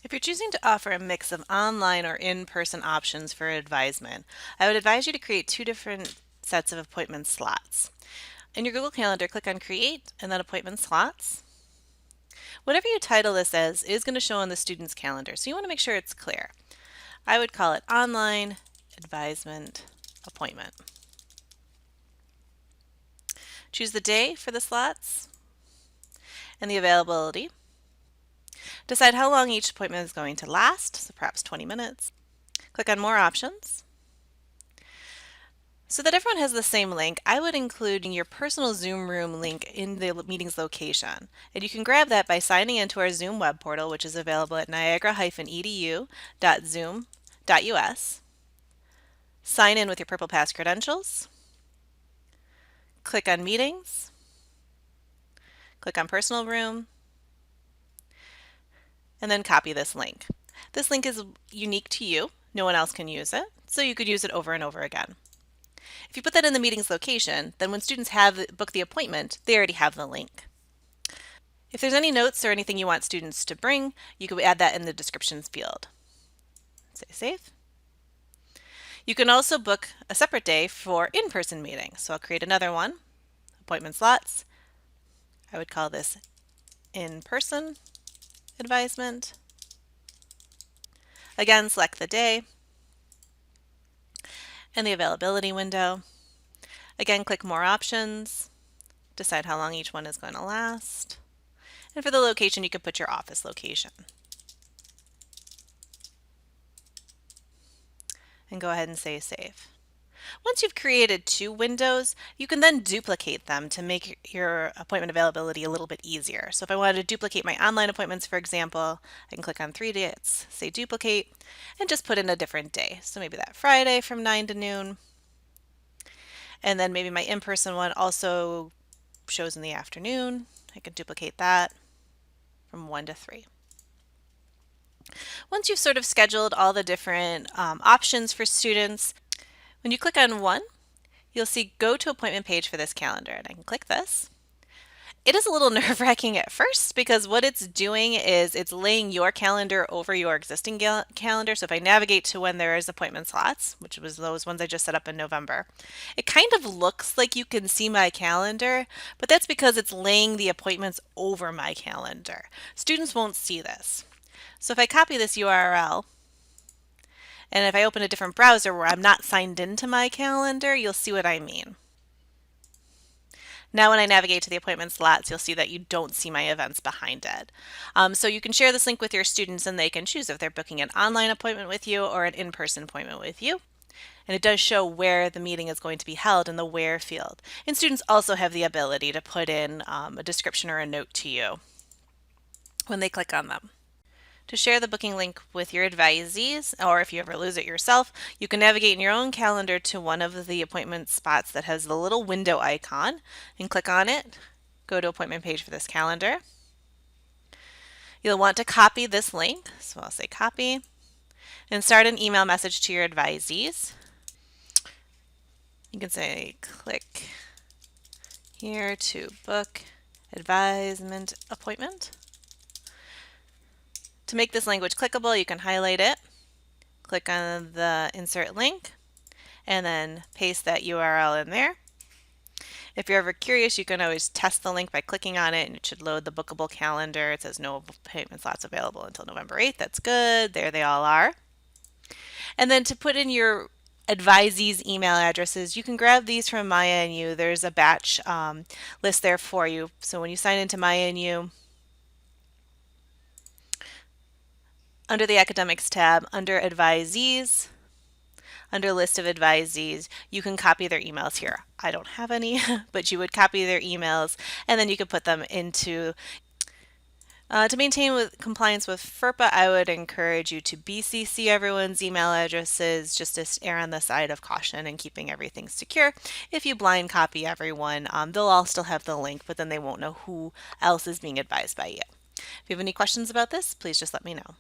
If you're choosing to offer a mix of online or in-person options for advisement, I would advise you to create two different sets of appointment slots. In your Google Calendar, click on Create and then Appointment Slots. Whatever you title this as is going to show on the student's calendar, so you want to make sure it's clear. I would call it Online Advisement Appointment. Choose the day for the slots and the availability. Decide how long each appointment is going to last, so perhaps 20 minutes. Click on More Options. So that everyone has the same link, I would include your personal Zoom room link in the meeting's location. And you can grab that by signing into our Zoom web portal, which is available at niagara-edu.zoom.us. Sign in with your Purple Pass credentials. Click on Meetings. Click on Personal Room. And then copy this link. This link is unique to you. No one else can use it, so you could use it over and over again. If you put that in the meeting's location, then when students book the appointment, they already have the link. If there's any notes or anything you want students to bring, you could add that in the descriptions field. Say save. You can also book a separate day for in-person meetings. So I'll create another one, appointment slots. I would call this in-person advisement. Again, select the day and the availability window. Again, click More Options. Decide how long each one is going to last. And for the location, you could put your office location. And go ahead and say save. Once you've created two windows, you can then duplicate them to make your appointment availability a little bit easier. So if I wanted to duplicate my online appointments, for example, I can click on 3 dates, say duplicate, and just put in a different day. So maybe that Friday from 9 to noon. And then maybe my in-person one also shows in the afternoon. I can duplicate that from 1 to 3. Once you've sort of scheduled all the different options for students, when you click on one, you'll see Go to Appointment page for this calendar, and I can click this. It is a little nerve-wracking at first because what it's doing is it's laying your calendar over your existing calendar. So if I navigate to when there is appointment slots, which was those ones I just set up in November, it kind of looks like you can see my calendar, but that's because it's laying the appointments over my calendar. Students won't see this. So if I copy this URL, and if I open a different browser where I'm not signed into my calendar, you'll see what I mean. Now when I navigate to the appointment slots, you'll see that you don't see my events behind it. So you can share this link with your students and they can choose if they're booking an online appointment with you or an in-person appointment with you. And it does show where the meeting is going to be held in the where field. And students also have the ability to put in a description or a note to you when they click on them. To share the booking link with your advisees, or if you ever lose it yourself, you can navigate in your own calendar to one of the appointment spots that has the little window icon and click on it. Go to appointment page for this calendar. You'll want to copy this link, so I'll say copy, and start an email message to your advisees. You can say click here to book advisement appointment. To make this language clickable, you can highlight it, click on the insert link, and then paste that URL in there. If you're ever curious, you can always test the link by clicking on it, and it should load the bookable calendar. It says no appointment slots available until November 8th. That's good. There they all are. And then to put in your advisees' email addresses, you can grab these from MyNU. There's a batch list there for you. So when you sign into MyNU, under the Academics tab, under Advisees, under List of Advisees, you can copy their emails here. I don't have any, but you would copy their emails and then you could put them into to maintain compliance with FERPA. I would encourage you to BCC everyone's email addresses just to err on the side of caution and keeping everything secure. If you blind copy everyone, they'll all still have the link, but then they won't know who else is being advised by you. If you have any questions about this, please just let me know.